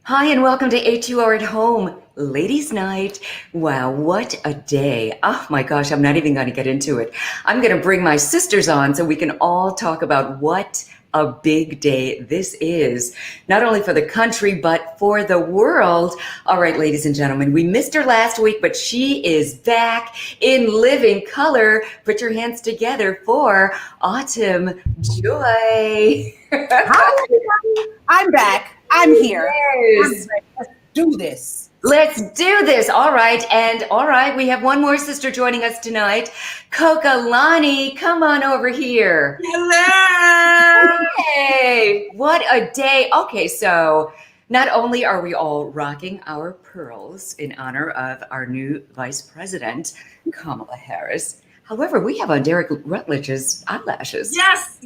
Hi, and welcome to HUR at Home, Ladies' Night. Wow, what a day. Oh my gosh, I'm not even going to get into it. I'm going to bring my sisters on so we can all talk about what a big day this is, not only for the country, but for the world. All right, ladies and gentlemen, we missed her last week, but she is back in living color. Put your hands together for Autumn Joy. Hi, everybody. I'm back. I'm here. Yes. Let's do this. Let's do this. All right. And all right, we have one more sister joining us tonight. Kokalani, come on over here. Hello. Hey, what a day. Okay, so not only are we all rocking our pearls in honor of our new Vice President, Kamala Harris, however, we have on Derek Rutledge's eyelashes. Yes.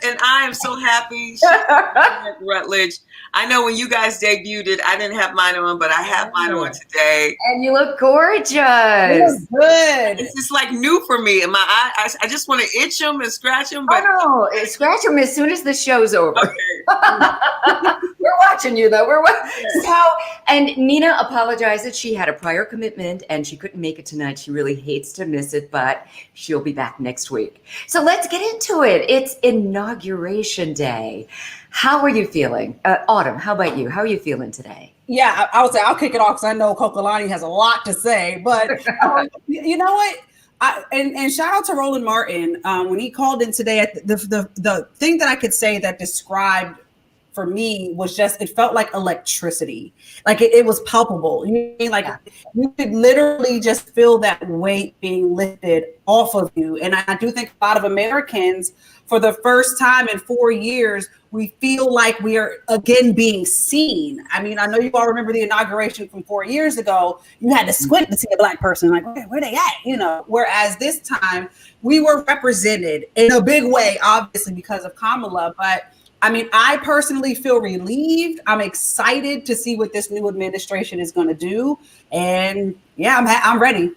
And I am so happy. Derek Rutledge. I know when you guys debuted it, I didn't have mine on, but I have mine on today. And you look gorgeous. Good. It's just like new for me. And my I just want to itch them and scratch them. But Oh no, scratch them as soon as the show's over. okay. We're watching you though. So, and Nina apologizes. She had a prior commitment and she couldn't make it tonight. She really hates to miss it, but she'll be back next week. So let's get into it. It's Inauguration Day. How are you feeling? Autumn, how about you? How are you feeling today? Yeah, I would say I'll kick it off because I know Kokalani has a lot to say. But you know what? And shout out to Roland Martin when he called in today. The thing that I could say that described for me was just, it felt like electricity. Like it was palpable. You mean like you could literally just feel that weight being lifted off of you. And I do think a lot of Americans, for the first time in 4 years, we feel like we are again being seen. I mean, I know you all remember the inauguration from 4 years ago. You had to squint to see a Black person, like, where they at? You know, whereas this time we were represented in a big way, obviously because of Kamala. But I mean, I personally feel relieved. I'm excited to see what this new administration is going to do. And yeah, I'm ready.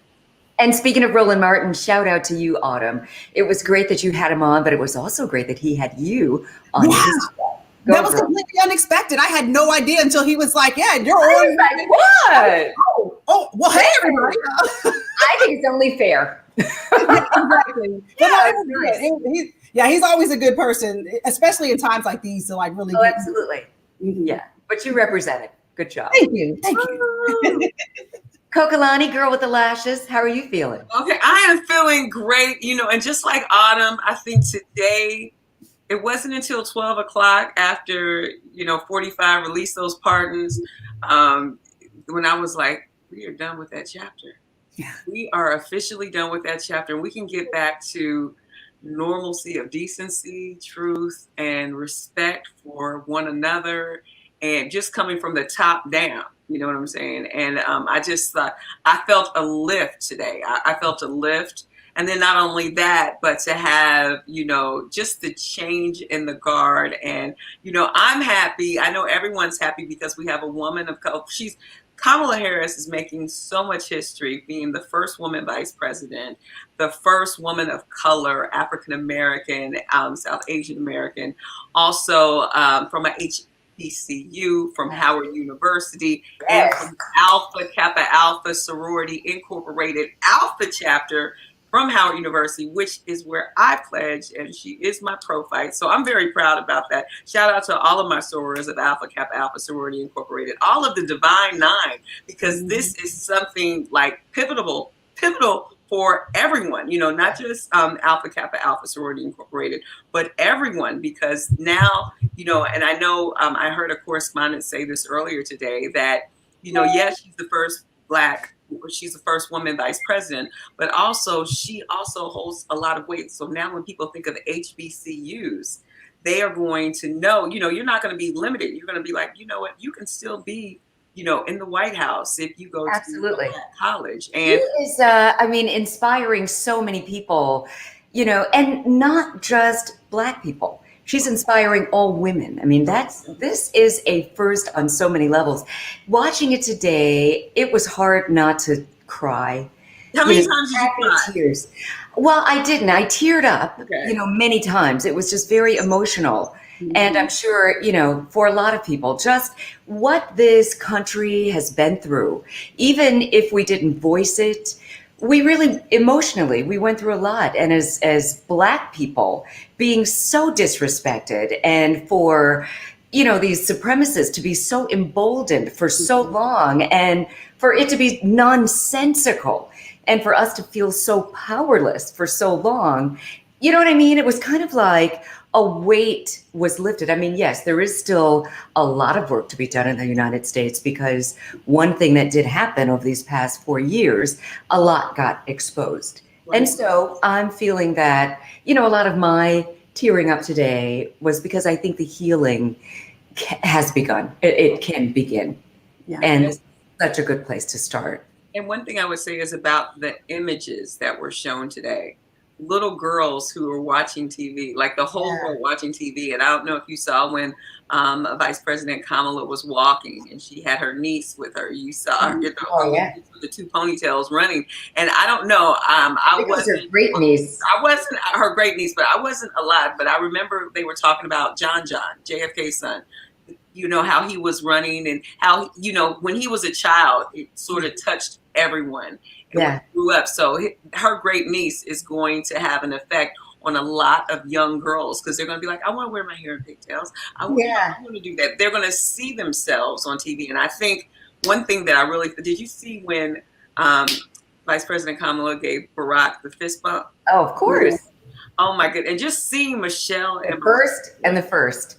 And speaking of Roland Martin, shout out to you, Autumn. It was great that you had him on, but it was also great that he had you on his show. That was completely unexpected. I had no idea until he was like, yeah, you're on. Like, what? Oh, well, hey, everybody. I think it's only fair. Exactly. He's always a good person, especially in times like these, to like really get absolutely. Mm-hmm. Yeah, but you represent it. Good job. Thank you. Kokalani, girl with the lashes, how are you feeling? Okay, I am feeling great, and just like Autumn, I think today, it wasn't until 12 o'clock after, 45 released those pardons, when I was like, we are done with that chapter. Yeah. We are officially done with that chapter, and we can get back to normalcy of decency, truth, and respect for one another, and just coming from the top down. You know what I'm saying? And I just thought, I felt a lift today. I felt a lift. And then not only that, but to have, just the change in the guard. And, I'm happy. I know everyone's happy because we have a woman of color. Kamala Harris is making so much history, being the first woman vice president, the first woman of color, African American, South Asian American, also from a HBCU, from Howard University, and from Alpha Kappa Alpha Sorority Incorporated Alpha chapter from Howard University, which is where I pledged, and she is my prophyte. So I'm very proud about that. Shout out to all of my sorors of Alpha Kappa Alpha Sorority Incorporated, all of the Divine Nine, because this is something like pivotal for everyone, not just Alpha Kappa Alpha Sorority Incorporated, but everyone, because now, and I know I heard a correspondent say this earlier today that, yes, she's the first she's the first woman vice president, but also she also holds a lot of weight. So now when people think of the HBCUs, they are going to know, you're not going to be limited. You're going to be like, you know what, you can still be, in the White House if you go to college. And she is, inspiring so many people, and not just Black people. She's inspiring all women. I mean, this is a first on so many levels. Watching it today, it was hard not to cry. How many times did you cry? Tears. Well, I didn't. I teared up, many times. It was just very emotional. And I'm sure, for a lot of people, just what this country has been through, even if we didn't voice it, we really emotionally, we went through a lot. And as Black people being so disrespected, and for, these supremacists to be so emboldened for so long, and for it to be nonsensical, and for us to feel so powerless for so long, you know what I mean? It was kind of like a weight was lifted. I mean, yes, there is still a lot of work to be done in the United States, because one thing that did happen over these past 4 years, a lot got exposed. Right. And so I'm feeling that, a lot of my tearing up today was because I think the healing has begun. It can begin. Yeah. And it's such a good place to start. And one thing I would say is about the images that were shown today. Little girls who were watching TV, like the whole world watching TV. And I don't know if you saw when Vice President Kamala was walking and she had her niece with her. You saw her, the two ponytails running. And I don't know. I wasn't her great niece. I wasn't her great niece, but I wasn't alive. But I remember they were talking about John, JFK's son. How he was running, and how, when he was a child, it sort of touched everyone. And grew up. So her great niece is going to have an effect on a lot of young girls, because they're going to be like, I want to wear my hair in pigtails. I want to do that. They're going to see themselves on TV. And I think one thing that I really, did you see when Vice President Kamala gave Barack the fist bump? Oh, of course. Oh my goodness. And just seeing Michelle and the first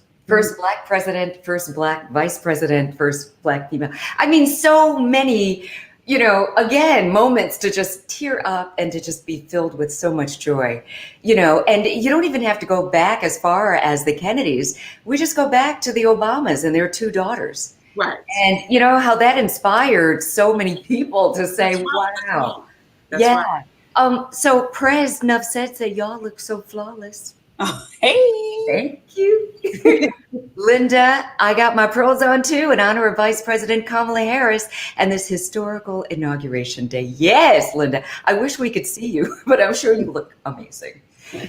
Black president, first Black vice president, first Black female. I mean, so many, again, moments to just tear up and to just be filled with so much joy, and you don't even have to go back as far as the Kennedys. We just go back to the Obamas and their two daughters. Right. And how that inspired so many people to say, wow. That's right. So Prez Nuff said, y'all look so flawless. Oh, hey. Thank you. Linda, I got my pearls on too in honor of Vice President Kamala Harris and this historical inauguration day. Yes, Linda, I wish we could see you, but I'm sure you look amazing.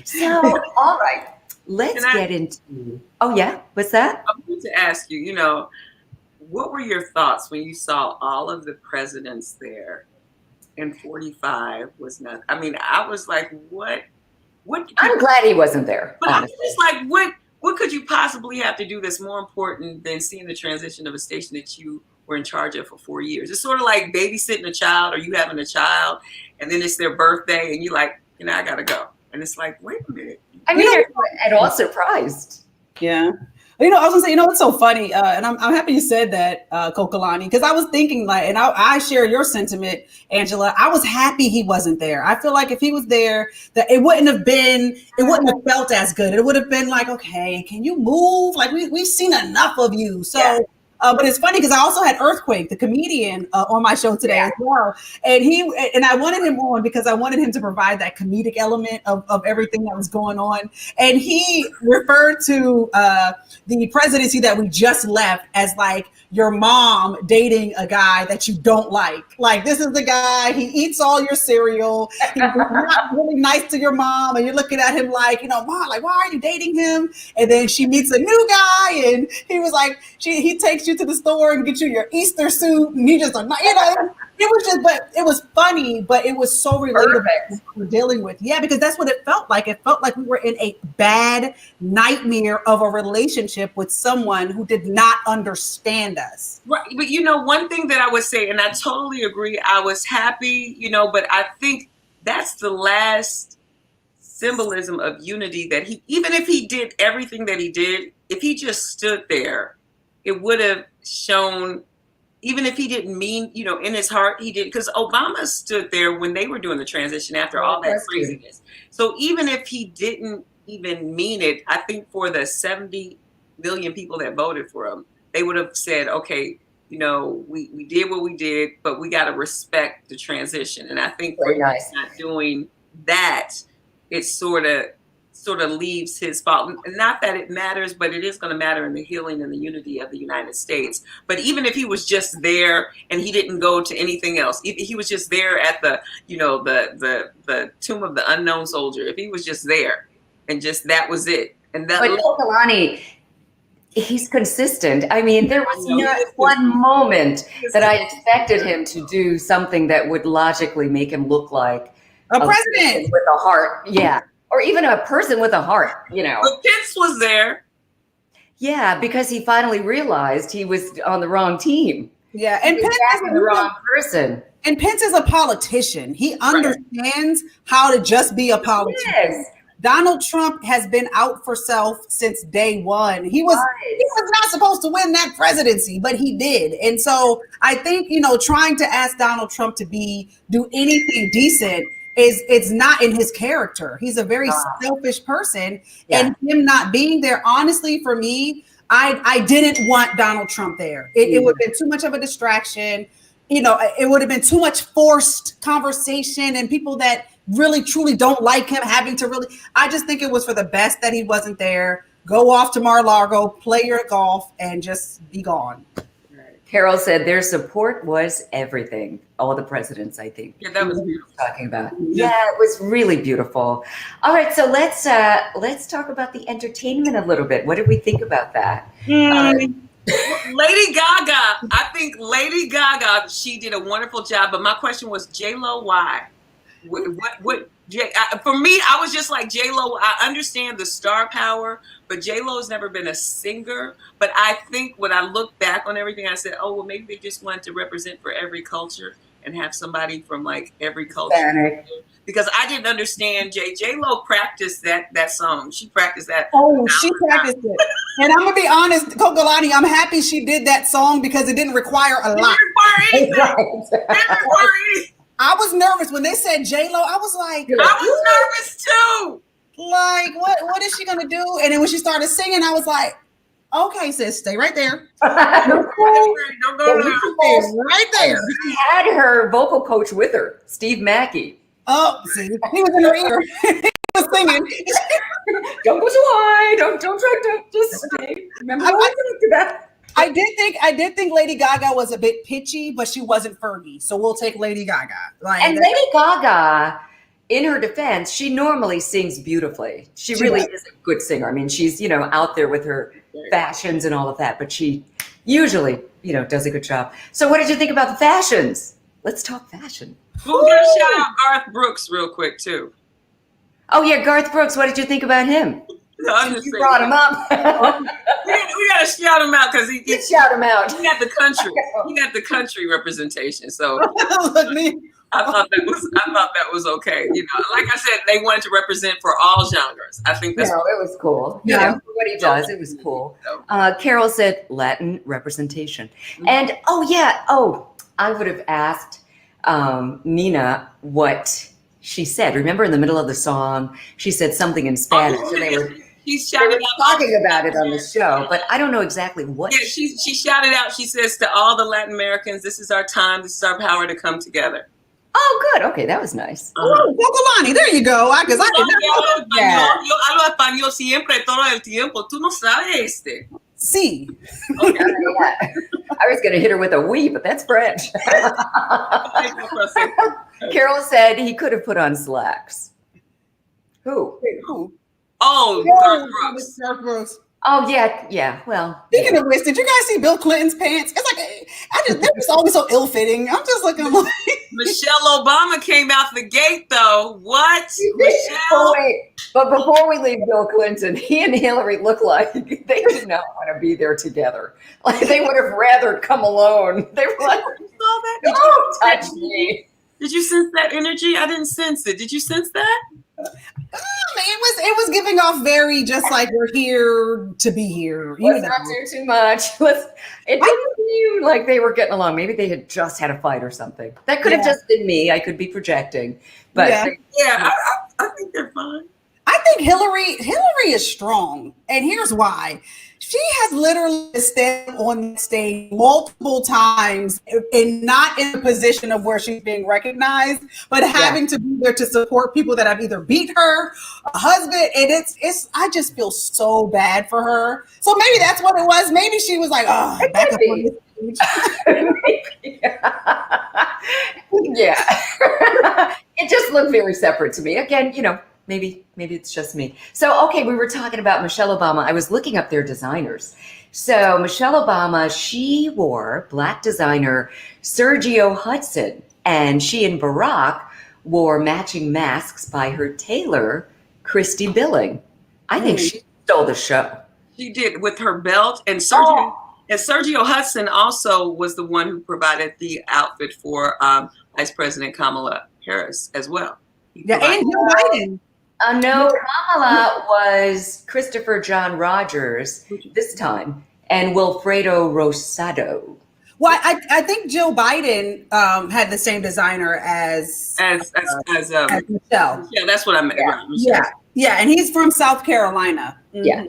So, all right, let's get into, oh yeah, what's that? I want to ask you, what were your thoughts when you saw all of the presidents there and 45 was not, I was like, what? I'm glad he wasn't there. But honestly. I was just like, what could you possibly have to do that's more important than seeing the transition of a station that you were in charge of for 4 years? It's sort of like babysitting a child, or you having a child, and then it's their birthday, and you're like, I gotta go. And it's like, wait a minute. You're at all surprised. Yeah. I was gonna say, it's so funny, and I'm happy you said that, Kokalani, because I was thinking and I share your sentiment, Angela. I was happy he wasn't there. I feel like if he was there, that it wouldn't have felt as good. It would have been like, okay, can you move? Like we've seen enough of you. So. Yeah. But it's funny because I also had Earthquake, the comedian, on my show today as well. And I wanted him on because I wanted him to provide that comedic element of everything that was going on. And he referred to the presidency that we just left as like your mom dating a guy that you don't like. Like, this is the guy, he eats all your cereal. He's not really nice to your mom. And you're looking at him like, Mom, like, why are you dating him? And then she meets a new guy and he was like, he takes you to the store and get you your Easter suit. And he just, it was just, but it was funny, but it was so relatable what we're dealing with. Yeah, because that's what it felt like. It felt like we were in a bad nightmare of a relationship with someone who did not understand us. Right. But one thing that I would say, and I totally agree, I was happy, but I think that's the last symbolism of unity that even if he did everything that he did, if he just stood there, it would have shown, even if he didn't mean, in his heart, he did, because Obama stood there when they were doing the transition after all that craziness. So even if he didn't even mean it, I think for the 70 million people that voted for him, they would have said, okay, we did what we did, but we got to respect the transition. And I think for not doing that, it sort of leaves his fault. Not that it matters, but it is going to matter in the healing and the unity of the United States. But even if he was just there and he didn't go to anything else, if he was just there at the tomb of the unknown soldier, if he was just there and just that was it. And that. But Kalani, He's consistent. I mean, there was No, he not is one moment is that I expected him to do something that would logically make him look like A person president. with a heart. Yeah. Or even a person with a heart, you know. But Pence was there. Yeah, because he finally realized he was on the wrong team. Yeah, He and was Pence backing the wrong person. and Pence is a politician. He understands how to just be a politician. Yes. Donald Trump has been out for self since day one. He was not supposed to win that presidency, but he did. And so I think, trying to ask Donald Trump to do anything decent it's not in his character. He's a very selfish person. Yeah. And him not being there, honestly, for me, I didn't want Donald Trump there. It would have been too much of a distraction. It would have been too much forced conversation and people that really truly don't like him having to really. I just think it was for the best that he wasn't there. Go off to Mar-a-Lago, play your golf, and just be gone. Carol said their support was everything. All the presidents, I think. Yeah, that was beautiful. Talking about. Yeah, it was really beautiful. All right, so let's talk about the entertainment a little bit. What did we think about that? Lady Gaga. I think Lady Gaga, she did a wonderful job. But my question was, J-Lo, why? For me, I was just like J-Lo. I understand the star power, but J-Lo's never been a singer. But I think when I look back on everything, I said, oh, well, maybe they just wanted to represent for every culture and have somebody from like every culture. Hispanic. Because I didn't understand J-Lo practiced that song. She practiced that. Oh, she practiced it. And I'm gonna be honest, Kokolani, I'm happy she did that song because it didn't require a lot. It didn't require anything. I was nervous when they said J-Lo. I was like, I was nervous too. Like, what is she gonna do? And then when she started singing, I was like, okay, sis, stay right there. Don't go there. Right there. She had her vocal coach with her, Steve Mackey. Oh, see, he was in her ear. He was singing. Don't go so high. Don't try to just stay. Remember what I said to that? I did think Lady Gaga was a bit pitchy, but she wasn't Fergie. So we'll take Lady Gaga. And Lady Gaga, in her defense, she normally sings beautifully. She really is a good singer. I mean, she's, out there with her fashions and all of that, but she usually, does a good job. So what did you think about the fashions? Let's talk fashion. We'll get a shout out Garth Brooks real quick too. Oh yeah, Garth Brooks. What did you think about him? No, I'm just You brought him up. we gotta shout him out because he shout him out. He got the country. He got the country representation. So Look, me. I thought that was okay. Like I said, they wanted to represent for all genres. I think that's it was cool. Yeah. For what he does, it was cool. Carol said Latin representation. Mm-hmm. And I would have asked Nina what she said. Remember in the middle of the song, she said something in Spanish, and they were talking about it on the show, but I don't know exactly what. Yeah, she shouted out. She says to all the Latin Americans, "This is our time. This is our power to come together." Oh, good. Okay, that was nice. Oh, Kokolani, there you go. Because I did not know that. Yo hablo español siempre, todo el tiempo. Tú no sabes este. See. Okay, I was going to hit her with a oui, but that's French. Carol said he could have put on slacks. Who? Oh, Garth Brooks. Oh, yeah. Well, Speaking of which, did you guys see Bill Clinton's pants? It's like they're just always so ill-fitting. I'm just looking like Michelle Obama came out the gate though. What? Michelle? Oh, wait. But before we leave Bill Clinton, he and Hillary look like they did not want to be there together. Like they would have rather come alone. They were like, You saw that? "Don't touch me." Did you sense that energy? I didn't sense it. Did you sense that? it was giving off very just like we're here to be here. Let's not do too much. It didn't seem like they were getting along. Maybe they had just had a fight or something. That could have just been me. I could be projecting. But I think they're fine. I think Hillary is strong, and here's why. She has literally stepped on stage multiple times and not in a position of where she's being recognized, but having to be there to support people that have either beat her, a husband, and I just feel so bad for her. So maybe that's what it was. Maybe she was like, oh, back up on this stage. Yeah. It just looked very separate to me. Again, maybe it's just me. So, okay, we were talking about Michelle Obama. I was looking up their designers. So Michelle Obama, she wore black designer Sergio Hudson, and she and Barack wore matching masks by her tailor, Christy Billing. I think she stole the show. She did with her belt, and Sergio Hudson also was the one who provided the outfit for Vice President Kamala Harris as well. Yeah, and Joe Biden. No, Kamala was Christopher John Rogers this time, and Wilfredo Rosado. Well, I think Joe Biden had the same designer as Michelle. Yeah, that's what I meant. Yeah, right, yeah, and he's from South Carolina. Mm-hmm. Yeah,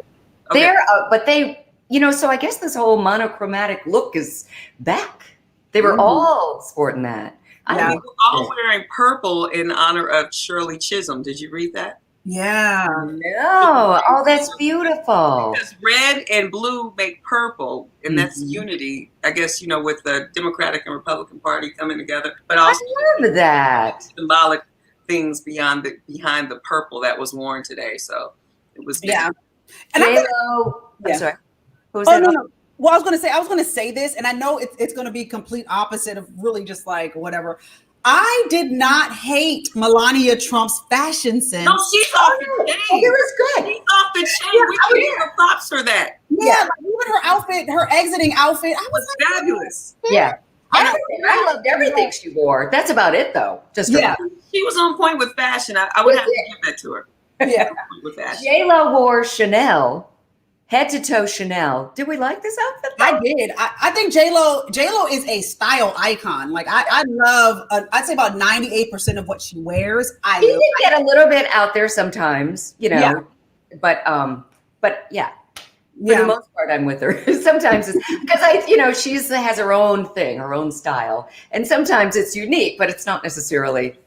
okay. But they, so I guess this whole monochromatic look is back. They were all sporting that. They were all wearing purple in honor of Shirley Chisholm. Did you read that? Yeah. No. Oh, that's beautiful. Because red and blue make purple, and that's unity, I guess, with the Democratic and Republican Party coming together. But also I love that. Symbolic things behind the purple that was worn today. So it was And I'm sorry. Who was that? No. Well, I was going to say this, and I know it's going to be complete opposite of really just like whatever. I did not hate Melania Trump's fashion sense. No, she's off the chain. Oh, it was good. She's off the chain. We give her props for that. Yeah, like, even her outfit, her exiting outfit, I was like, fabulous. Yeah. I loved everything she wore. That's about it, though. She was on point with fashion. I would have to give that to her. Yeah. With fashion. J-Lo wore Chanel. Head to toe Chanel. Did we like this outfit? I did. I think J-Lo is a style icon. Like I love, I'd say about 98% of what she wears. She did get a little bit out there sometimes, but yeah. For the most part, I'm with her. Sometimes it's because she has her own thing, her own style. And sometimes it's unique, but it's not necessarily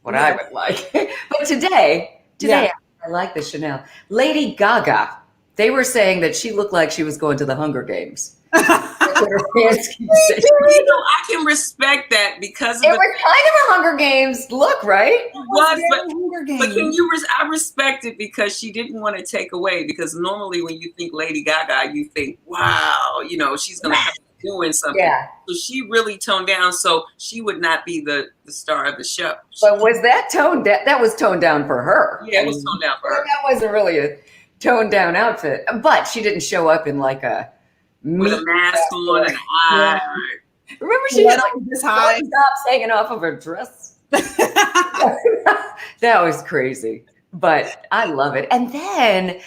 what I would like. But today I like the Chanel. Lady Gaga. They were saying that she looked like she was going to the Hunger Games. That's what her fans keep saying. I can respect that because it was kind of a Hunger Games look, right? It was, but I respect it because she didn't want to take away. Because normally when you think Lady Gaga, you think, wow, she's going to have doing something. Yeah. So she really toned down, so she would not be the star of the show. But was that toned down? That was toned down for her. Yeah, it was toned down for her. That wasn't really a toned down outfit, but she didn't show up in like with a mask on and an eye. Yeah. Remember she had this high tops hanging off of her dress. That was crazy, but I love it. And then,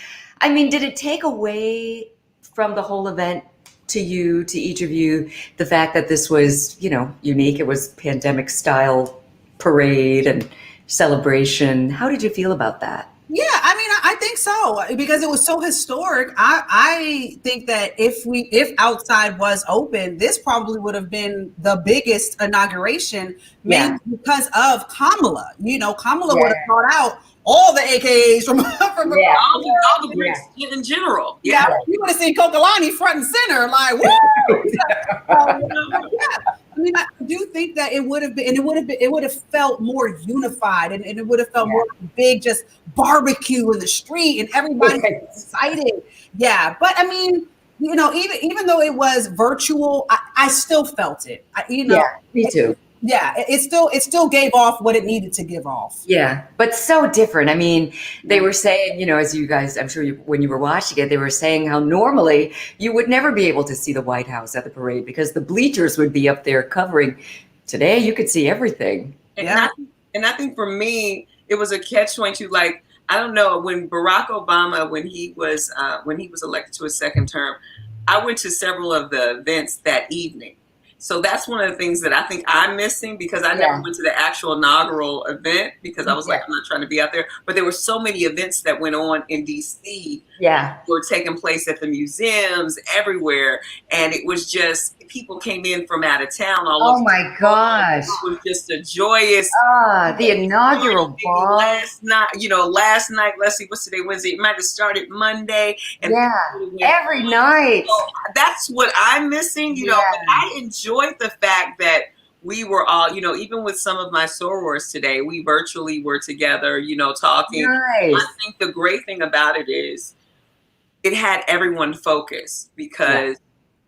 did it take away from the whole event to each of you, the fact that this was, unique? It was pandemic style parade and celebration. How did you feel about that? Yeah, I think so, because it was so historic. I think that if outside was open, this probably would have been the biggest inauguration, mainly because of Kamala. Kamala would have brought out all the AKAs from all the Greeks in general. Yeah, you would have seen Kokalani front and center, like woo. I do think that it would have been, and it would have felt more unified, and it would have felt more big, just barbecue in the street, and everybody was excited. Yeah, but even though it was virtual, I still felt it. Yeah, me too. Yeah, it still gave off what it needed to give off. Yeah, but so different. They were saying, as you guys, I'm sure when you were watching it, they were saying how normally you would never be able to see the White House at the parade because the bleachers would be up there covering. Today, you could see everything. And I think for me, it was a catch-22. Like, I don't know, when Barack Obama, when he was elected to a second term, I went to several of the events that evening. So that's one of the things that I think I'm missing, because I never went to the actual inaugural event because I was like, I'm not trying to be out there. But there were so many events that went on in D.C. Were taking place at the museums everywhere. And it was just, people came in from out of town. Oh my gosh. It was just a joyous. The inaugural ball. Last night, let's see, what's today, Wednesday? It might have started Monday. And every night. So that's what I'm missing, but I enjoyed the fact that we were all, even with some of my sorors today, we virtually were together, talking. Nice. I think the great thing about it is it had everyone focused because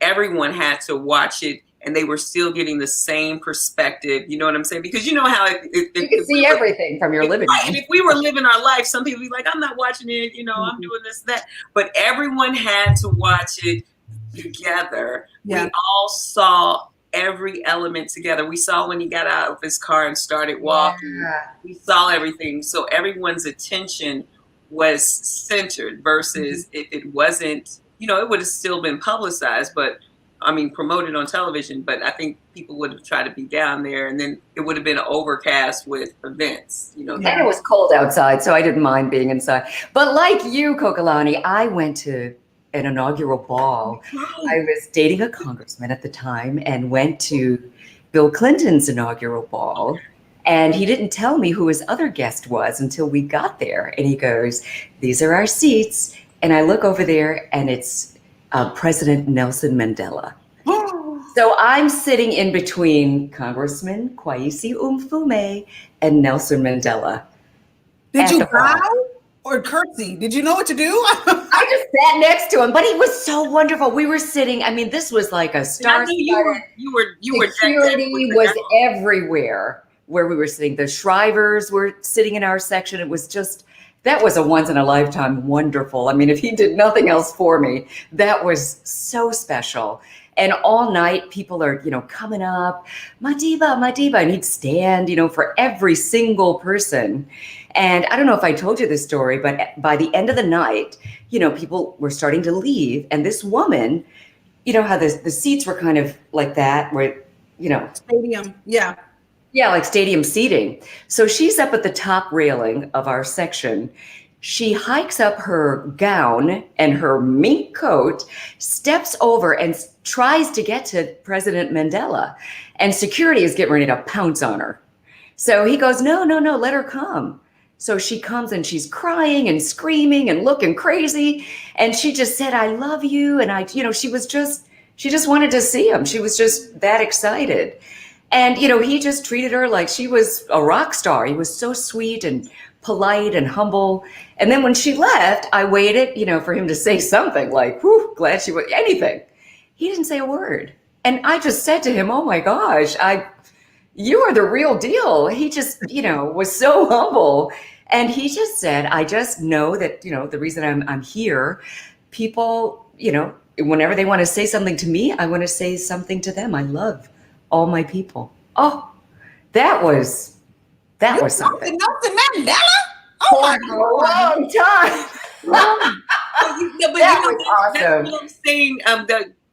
everyone had to watch it and they were still getting the same perspective. You know what I'm saying? Because you know how you can see everything from your living room. And if we were living our life, some people be like, I'm not watching it, you know, I'm doing this, that. But everyone had to watch it together. Yeah. We all saw every element together. We saw when he got out of his car and started walking. Yeah. We saw everything. So everyone's attention was centered versus if it wasn't, you know, it would have still been publicized, but I mean, promoted on television, but I think people would have tried to be down there and then it would have been overcast with events, you know. And it was cold outside, so I didn't mind being inside. But like you, Kokalani, I went to an inaugural ball. I was dating a congressman at the time and went to Bill Clinton's inaugural ball. And he didn't tell me who his other guest was until we got there. And he goes, these are our seats. And I look over there and it's President Nelson Mandela. So I'm sitting in between Congressman Kwesi Mfume and Nelson Mandela. Did you bow or curtsy? Did you know what to do? I just sat next to him, but he was so wonderful. We were sitting, I mean, this was like a star. You were security was everywhere where we were sitting. The Shrivers were sitting in our section. It was just, that was a once in a lifetime wonderful. I mean, if he did nothing else for me, that was so special. And all night people are, you know, coming up, Madiba, Madiba, and he'd stand, you know, for every single person. And I don't know if I told you this story, but by the end of the night, you know, people were starting to leave. And this woman, you know how the seats were kind of like that, where, you know. Stadium, yeah. Yeah, like stadium seating. So she's up at the top railing of our section. She hikes up her gown and her mink coat, steps over and tries to get to President Mandela. And security is getting ready to pounce on her. So he goes, no, let her come. So she comes and she's crying and screaming and looking crazy. And she just said, I love you. And she just wanted to see him. She was just that excited. And, you know, he just treated her like she was a rock star. He was so sweet and polite and humble. And then when she left, I waited, you know, for him to say something like, whew, glad she was, anything. He didn't say a word. And I just said to him, oh my gosh, you are the real deal. He just, you know, was so humble. And he just said, I just know that, you know, the reason I'm here, people, you know, whenever they want to say something to me, I want to say something to them. I love all my people. Oh, that was something. Nelson Mandela? Oh my God. A long time. That was awesome. That's what I'm saying.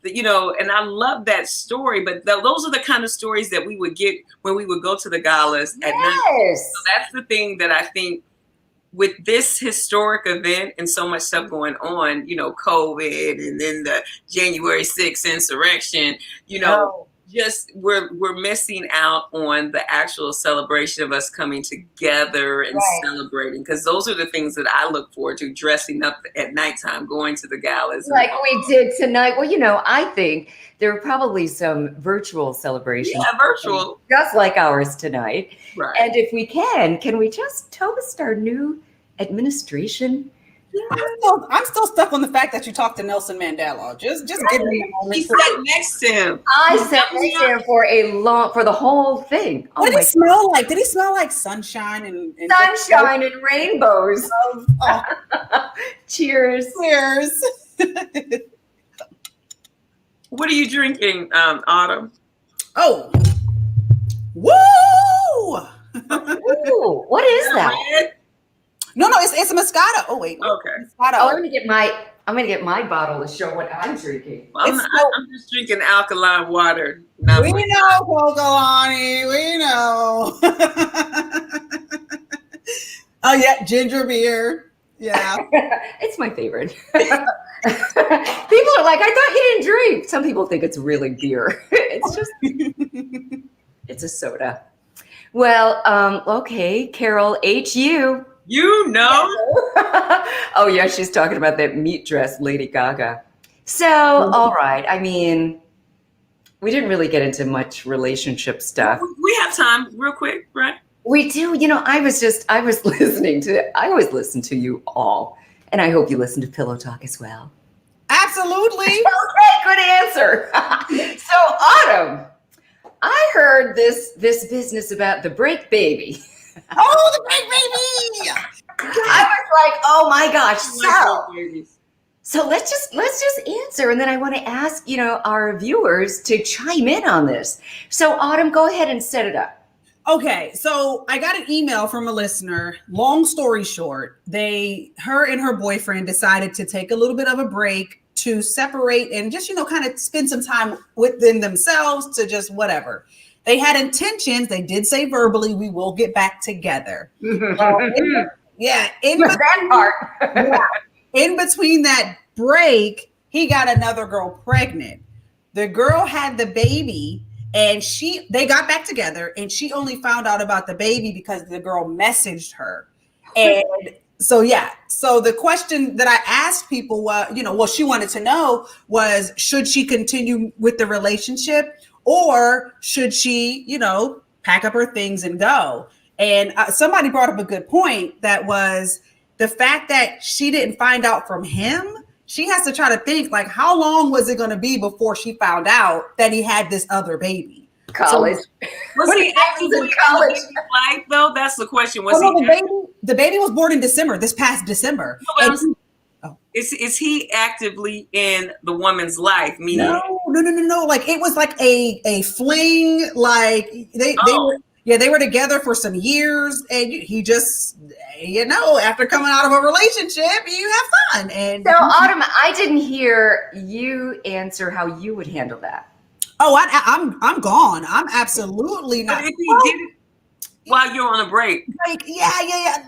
You know, and I love that story, but those are the kind of stories that we would get when we would go to the galas at night. So that's the thing that I think with this historic event and so much stuff going on, you know, COVID and then the January 6th insurrection, you know, just we're missing out on the actual celebration of us coming together and celebrating, because those are the things that I look forward to, dressing up at nighttime, going to the galas like we did tonight. Well, you know, I think there are probably some virtual celebrations, virtual, just like ours tonight. Right. And if we can we just toast our new administration? I'm still stuck on the fact that you talked to Nelson Mandela. Just give me a moment. He sat next to him. I sat next to him for the whole thing. What did he smell like? Did he smell like sunshine and sunshine and rainbows? Cheers. Cheers. What are you drinking, Autumn? Oh. Woo! Ooh, what is that? Red? No, it's a Moscato. Oh wait. Okay. Moscato. Oh, I'm gonna get my bottle to show what I'm drinking. I'm just drinking alkaline water. We know, Kokalani. We know. Oh yeah, ginger beer. Yeah. It's my favorite. People are like, I thought you didn't drink. Some people think it's really beer. It's just it's a soda. Well, okay, Carol HU. You know. Oh, yeah, she's talking about that meat dress, Lady Gaga. So, all right. I mean, we didn't really get into much relationship stuff. We have time real quick, right? We do. You know, I always listen to you all. And I hope you listen to Pillow Talk as well. Absolutely. Okay, good answer. So, Autumn, I heard this business about the break baby. Oh, the break baby. I was like, oh my gosh. I So let's just answer, and then I want to ask, our viewers to chime in on this. So Autumn, go ahead and set it up. Okay, so I got an email from a listener. Long story short, her and her boyfriend decided to take a little bit of a break to separate and just, kind of spend some time within themselves to just whatever. They had intentions. They did say verbally, we will get back together. Yeah. That part. Yeah. In between that break, he got another girl pregnant. The girl had the baby and they got back together, and she only found out about the baby because the girl messaged her. And so, yeah. So the question that I asked people was, what she wanted to know was, should she continue with the relationship, or should she, pack up her things and go? And somebody brought up a good point, that was the fact that she didn't find out from him. She has to try to think, like, how long was it going to be before she found out that he had this other baby? College. Was he actually in college life, though? That's the question. The baby was born in December, this past December. Is he actively in the woman's life? Meaning, no. Like, it was like a fling. Like they were together for some years, and he just, after coming out of a relationship, you have fun. And so, Autumn, I didn't hear you answer how you would handle that. Oh, I'm gone. I'm absolutely not. But if he did it while you're on a break, like, yeah.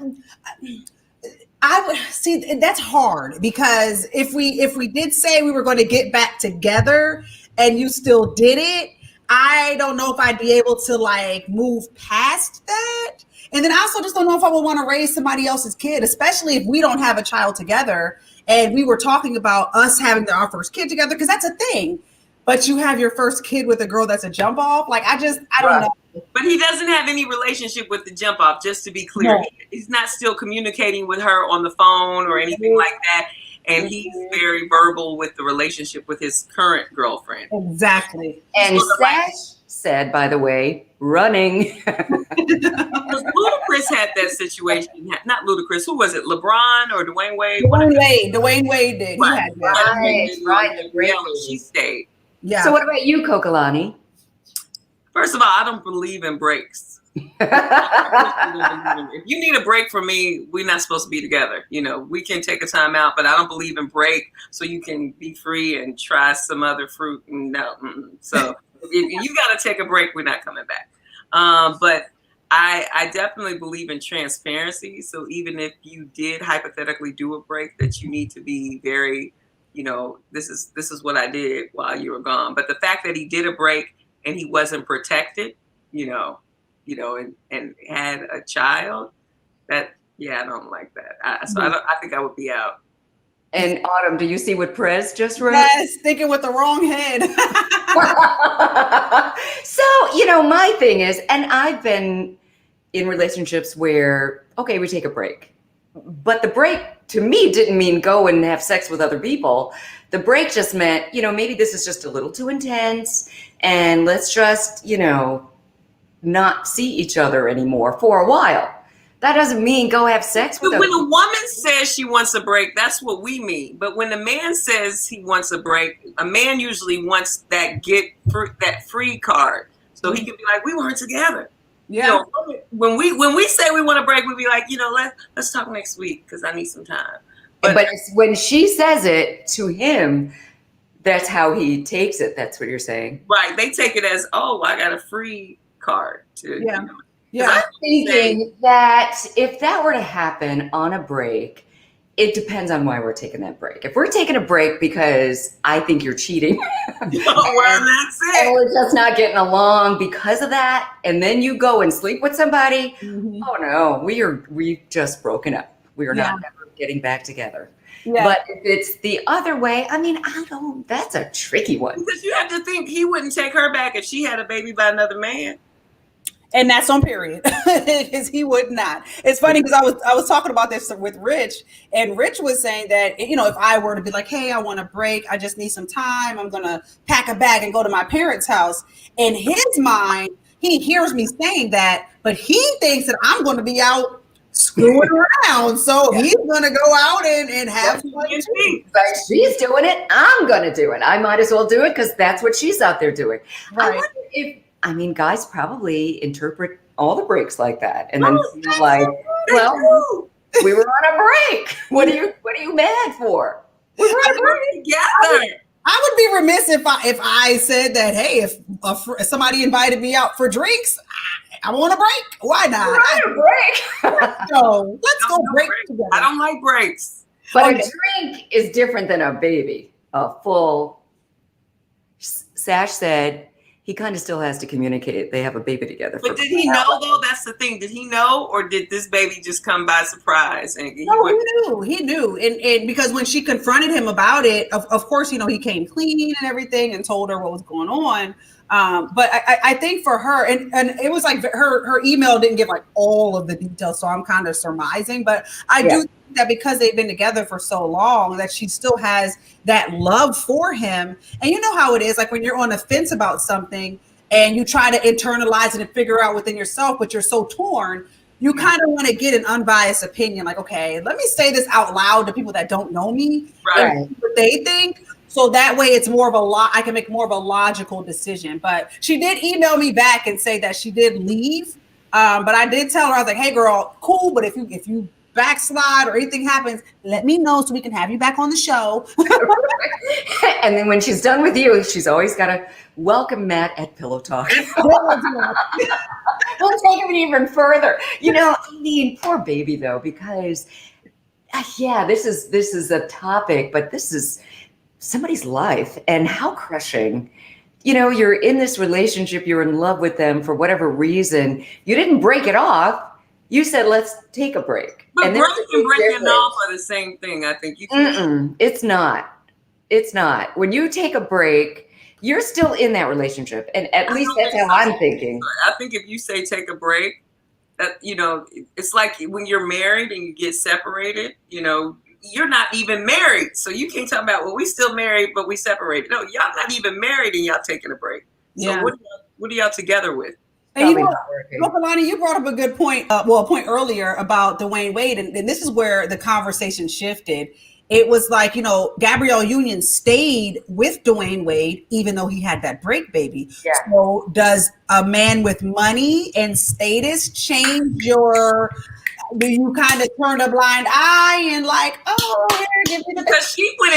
I would see, that's hard, because if we did say we were going to get back together and you still did it, I don't know if I'd be able to, like, move past that. And then I also just don't know if I would want to raise somebody else's kid, especially if we don't have a child together. And we were talking about us having our first kid together, because that's a thing. But you have your first kid with a girl that's a jump off. Like, I don't know. But he doesn't have any relationship with the jump off, just to be clear. No. He's not still communicating with her on the phone or anything like that. And he's very verbal with the relationship with his current girlfriend. Exactly. And Sash said, by the way, running. Because Ludacris had that situation. Not Ludacris. Who was it? LeBron or Dwayne Wade? Dwayne Wade did. He had that. Right. She stayed. Yeah. So what about you, Kokalani? First of all, I don't believe in breaks. If you need a break from me, we're not supposed to be together. We can take a time out, but I don't believe in break so you can be free and try some other fruit. No. So if you got to take a break, we're not coming back. But I definitely believe in transparency. So even if you did hypothetically do a break, that you need to be very, this is what I did while you were gone. But the fact that he did a break and he wasn't protected, and had a child, I don't like that. I think I would be out. And Autumn, do you see what Prez just wrote? Yes, thinking with the wrong head. So, my thing is, and I've been in relationships where, okay, we take a break. But the break to me didn't mean go and have sex with other people. The break just meant, maybe this is just a little too intense, and let's just, not see each other anymore for a while. That doesn't mean go have sex with them. When them. a woman says she wants a break, that's what we mean. But when a man says he wants a break, a man usually wants that free card, so he can be like, we weren't together. Yeah. When we say we want a break, we'd be like, let's talk next week because I need some time. But when she says it to him, that's how he takes it. That's what you're saying. Right. They take it as, oh, I got a free card to. Yeah. Yeah. I'm thinking that if that were to happen on a break, it depends on why we're taking that break. If we're taking a break because I think you're cheating, that's it. And we're just not getting along because of that, and then you go and sleep with somebody, oh no, we've just broken up. We are not ever getting back together. Yeah. But if it's the other way, that's a tricky one. Because you have to think he wouldn't take her back if she had a baby by another man. And that's on period, because he would not. It's funny because I was talking about this with Rich, and Rich was saying that, you know, if I were to be like, hey, I want a break, I just need some time, I'm gonna pack a bag and go to my parents' house. In his mind, he hears me saying that, but he thinks that I'm going to be out screwing around, so he's going to go out and have fun too. But she's doing it, I'm going to do it. I might as well do it because that's what she's out there doing. Right. I wonder if, I mean, guys probably interpret all the breaks like that, and then feel like, well, we were on a break. What are you mad for? We were on a break together. I would be remiss if I said that, hey, if somebody invited me out for drinks, I want a break. Why not? We're on a break. Let's go break together. I don't like breaks. But a drink is different than a baby. A full. Sash said he kind of still has to communicate. They have a baby together. But did he know though? That's the thing. Did he know, or did this baby just come by surprise? And he knew. And because when she confronted him about it, of course, you know, he came clean and everything and told her what was going on. But I think for her, and it was like her email didn't give like all of the details, so I'm kind of surmising. But I do think that because they've been together for so long, that she still has that love for him. And you know how it is, like when you're on the fence about something and you try to internalize it and figure out within yourself, but you're so torn, you kind of want to get an unbiased opinion. Like, okay, let me say this out loud to people that don't know me, right? And what they think. So that way it's more of I can make more of a logical decision. But she did email me back and say that she did leave. But I did tell her, I was like, hey girl, cool. But if you backslide or anything happens, let me know so we can have you back on the show. And then when she's done with you, she's always got to welcome Matt at Pillow Talk. We'll take it even further. You know, I mean, poor baby though, because this is a topic, but this is somebody's life, and how crushing. You know, you're in this relationship, you're in love with them for whatever reason. You didn't break it off. You said, let's take a break. But and breaking and breaking off are the same thing, I think. It's not. It's not. When you take a break, you're still in that relationship. And at least that's how I'm thinking. I think if you say take a break, that, you know, it's like when you're married and you get separated, you know, you're not even married. So you can't talk about, well, we still married, but we separated. No, y'all not even married and y'all taking a break. So what are y'all together with? And you know, Kalani, you brought up a good point. A point earlier about Dwayne Wade, and this is where the conversation shifted. It was like, you know, Gabrielle Union stayed with Dwayne Wade, even though he had that break baby. Yeah. So does a man with money and status change your, do you kind of turn a blind eye and like, oh, here, give me the because she went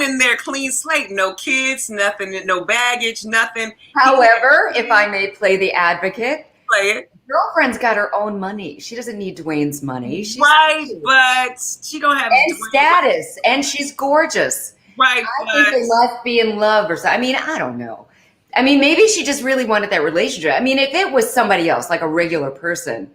in there clean slate, no kids, nothing, no baggage, nothing. However, if I may play the advocate, play it. Girlfriend's got her own money. She doesn't need Dwayne's money. She's right, but she don't have and status, and she's gorgeous. Right, I think they must be in love or something. I mean, I don't know. I mean, maybe she just really wanted that relationship. I mean, if it was somebody else, like a regular person,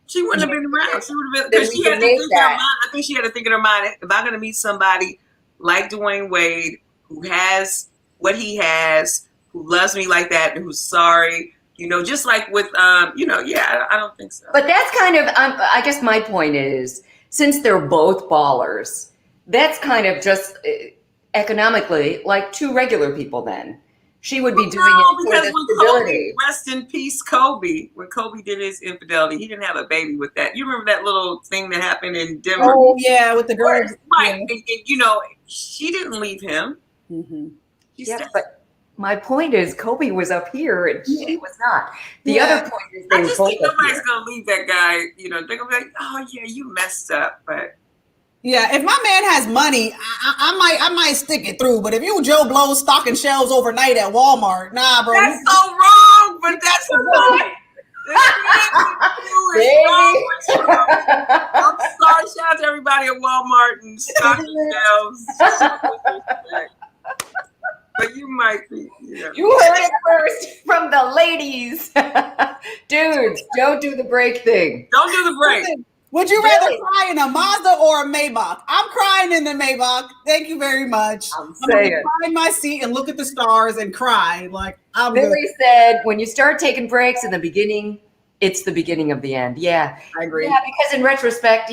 she wouldn't have been around. She would have been, because she had to think in her mind. I think she had to think in her mind, if I'm going to meet somebody like Dwayne Wade, who has what he has, who loves me like that, and who's sorry, you know, just like with, I don't think so. But that's kind of, I guess my point is, since they're both ballers, that's kind of just economically like two regular people then. She would be doing it for the stability. Rest in peace, Kobe. When Kobe did his infidelity, he didn't have a baby with that. You remember that little thing that happened in Denver? Oh, yeah, with the girls. Right. Yeah. And, you know, she didn't leave him. Mm-hmm. But my point is, Kobe was up here and she was not. The other point is, I just think nobody's going to leave that guy. You know, they're going to be like, oh, yeah, you messed up. But yeah, if my man has money, I might stick it through. But if you Joe Blow stocking shelves overnight at Walmart, nah, bro. That's so wrong, but that's the point. I'm sorry, shout out to everybody at Walmart and stocking shelves. But you might be. Yeah. You heard it first from the ladies. Dudes, don't do the break thing. Don't do the break. Would you rather cry in a Mazda or a Maybach? I'm crying in the Maybach. Thank you very much. I'm saying. gonna cry in my seat and look at the stars and cry. Like I'm good. Billy said, when you start taking breaks in the beginning, it's the beginning of the end. Yeah. I agree. Yeah, because in retrospect,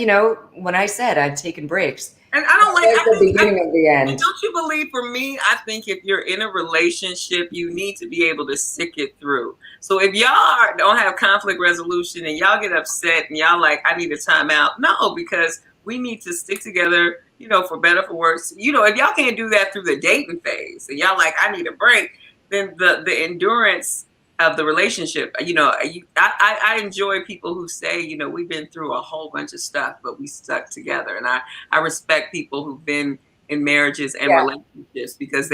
when I said I'd taken breaks, And I don't like it's the beginning of the end. Don't you believe, for me, I think if you're in a relationship, you need to be able to stick it through. So if y'all don't have conflict resolution and y'all get upset and y'all like, I need a timeout. No, because we need to stick together, for better, for worse. If y'all can't do that through the dating phase and y'all like, I need a break, then the endurance of the relationship, I enjoy people who say, we've been through a whole bunch of stuff, but we stuck together. And I respect people who've been in marriages and relationships because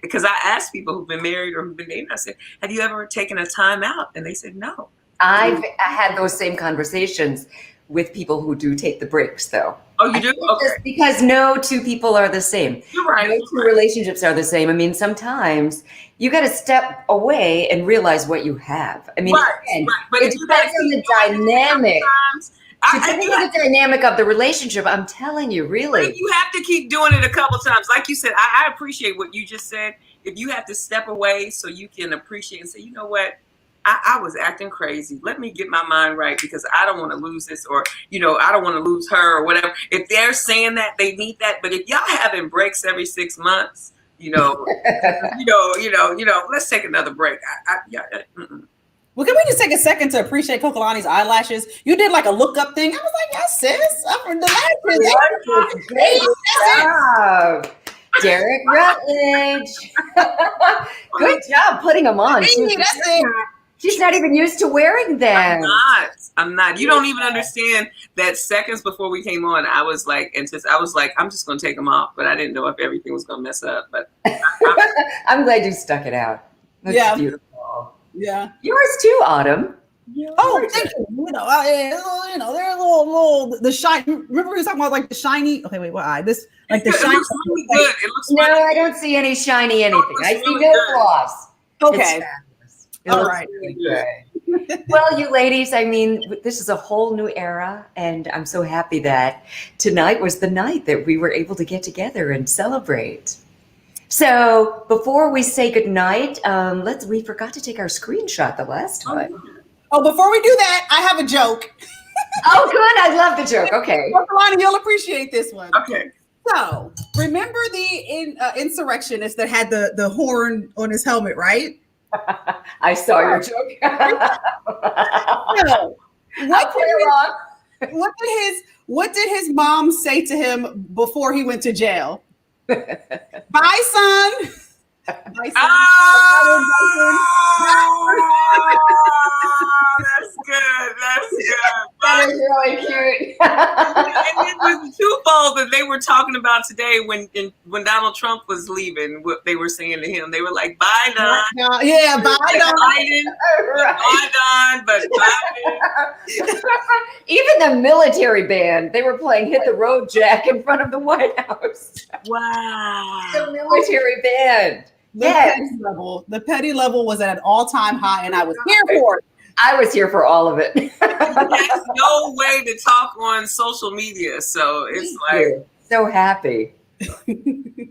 because I asked people who've been married or who've been dating, I said, have you ever taken a time out? And they said, no. I had those same conversations with people who do take the breaks, though. Oh, you do? Okay. Because no two people are the same. You're right. No two relationships are the same. I mean, sometimes you got to step away and realize what you have. I mean, again, but it depends on the dynamic. Depending on the dynamic of the relationship, I'm telling you, really. You have to keep doing it a couple times. Like you said, I appreciate what you just said. If you have to step away so you can appreciate and say, you know what? I was acting crazy. Let me get my mind right because I don't want to lose this, or I don't want to lose her, or whatever. If they're saying that, they need that. But if y'all having breaks every 6 months, let's take another break. Well, can we just take a second to appreciate Kokalani's eyelashes? You did like a look up thing. I was like, yes, sis. I'm the Great job, Derek Rutledge. Good job putting them on. She's not even used to wearing them. I'm not. You don't even understand that seconds before we came on, I was like, I'm just going to take them off, but I didn't know if everything was going to mess up. But I'm glad you stuck it out. That's beautiful. Yeah. Yours too, Autumn. Oh, thank you. They're a little the shine. Remember we were talking about like the shiny. Okay, wait, what eye? This like the shiny. It looks really good. It looks no, really I don't see any shiny anything. I see really no good. flaws. Okay. All right. Really well, you ladies, I mean, this is a whole new era, and I'm so happy that tonight was the night that we were able to get together and celebrate. So before we say goodnight, we forgot to take our screenshot the last time. Oh, before we do that, I have a joke. Oh, good. I love the joke. Okay. Kokalani, you'll appreciate this one. Okay. So remember the insurrectionist that had the horn on his helmet, right? I saw your joke. So, what did his mom say to him before he went to jail? Bye, son. Bye, son. That's good. That's good. That is really cute. And it was twofold that they were talking about today when Donald Trump was leaving. What they were saying to him, they were like, "Bye, Don." Yeah, bye, Don. Bye, Don. But Biden. Even the military band, they were playing "Hit the Road Jack" in front of the White House. Wow. The military band. The petty level was at an all-time high, and I was here for it. I was here for all of it. There's no way to talk on social media, so it's like so happy.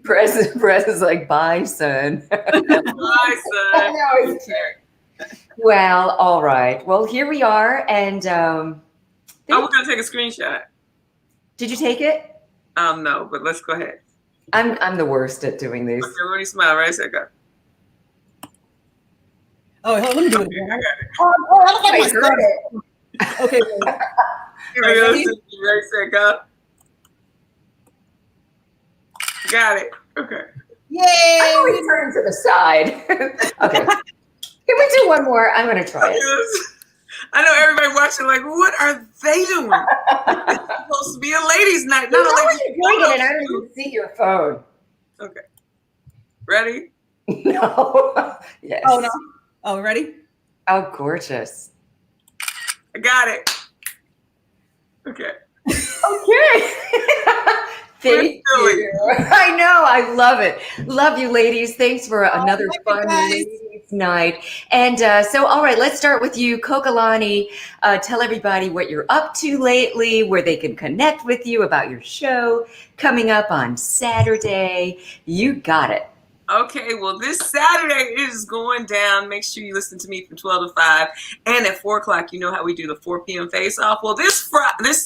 Press is like, bye, son. Bye, son. Well, all right. Well, here we are, and we're gonna take a screenshot. Did you take it? No, but let's go ahead. I'm the worst at doing these. Okay, everybody smile, right? So go. Oh, let me do it again. I got it. I look like my son. Okay. Ready, set, go. Got it. Okay. Yay! I always turn to the side. Okay. Can we do one more? I'm going to try it. I know everybody watching like, what are they doing? It's supposed to be a ladies' night, not a ladies' night. And I don't even see your phone. Okay. Ready? No. Yes. Oh, no. Oh, ready? Oh, gorgeous. I got it. Okay. Okay. Thank you. I know. I love it. Love you, ladies. Thanks for another fun ladies' night. And so, all right, let's start with you, Kokalani. Tell everybody what you're up to lately, where they can connect with you about your show coming up on Saturday. You got it. Okay, well, this Saturday is going down. Make sure you listen to me from 12 to 5. And at 4 o'clock, you know how we do the 4 p.m. face-off? Well, this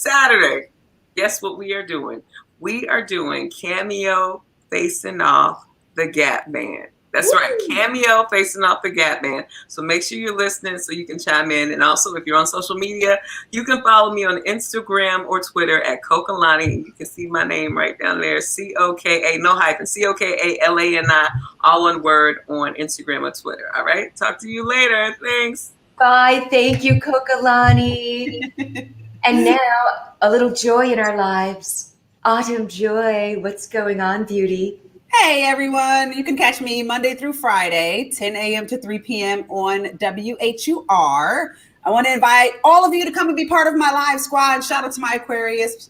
Saturday, guess what we are doing? We are doing Cameo Facing Off the Gap Band. That's right, Cameo Facing Off the Gap Band. So make sure you're listening so you can chime in. And also, if you're on social media, you can follow me on Instagram or Twitter at Kokalani. You can see my name right down there, C-O-K-A, no hyphen, C-O-K-A-L-A-N-I, all one word on Instagram or Twitter. All right, talk to you later. Thanks. Bye. Thank you, Kokalani. And now, a little joy in our lives. Autumn Joy, what's going on, beauty? Hey everyone, you can catch me Monday through Friday, 10 a.m. to 3 p.m. on WHUR. I want to invite all of you to come and be part of my live squad. Shout out to my Aquarius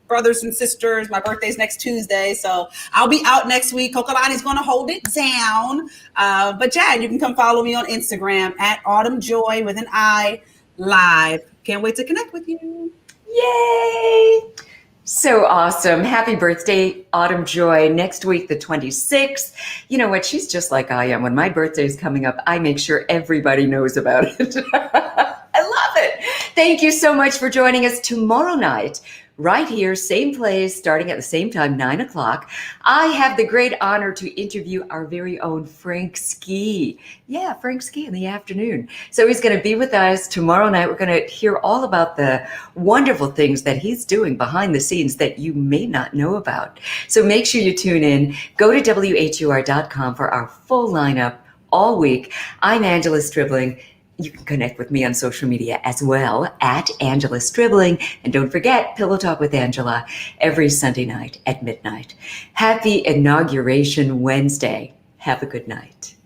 brothers and sisters. My birthday's next Tuesday, so I'll be out next week. Kokalani's going to hold it down. But yeah, you can come follow me on Instagram at Autumn Joy with an I live. Can't wait to connect with you. Yay! So awesome. Happy birthday, Autumn Joy. Next week, the 26th. You know what? She's just like I am. When my birthday is coming up, I make sure everybody knows about it. I love it. Thank you so much for joining us tomorrow night. Right here, same place, starting at the same time, 9 o'clock. I have the great honor to interview our very own Frank Ski. Yeah, Frank Ski in the afternoon. So he's going to be with us tomorrow night. We're going to hear all about the wonderful things that he's doing behind the scenes that you may not know about. So make sure you tune in. Go to WHUR.com for our full lineup all week. I'm Angela Stribling. You can connect with me on social media as well at Angela Stribling. And don't forget, Pillow Talk with Angela every Sunday night at midnight. Happy Inauguration Wednesday. Have a good night.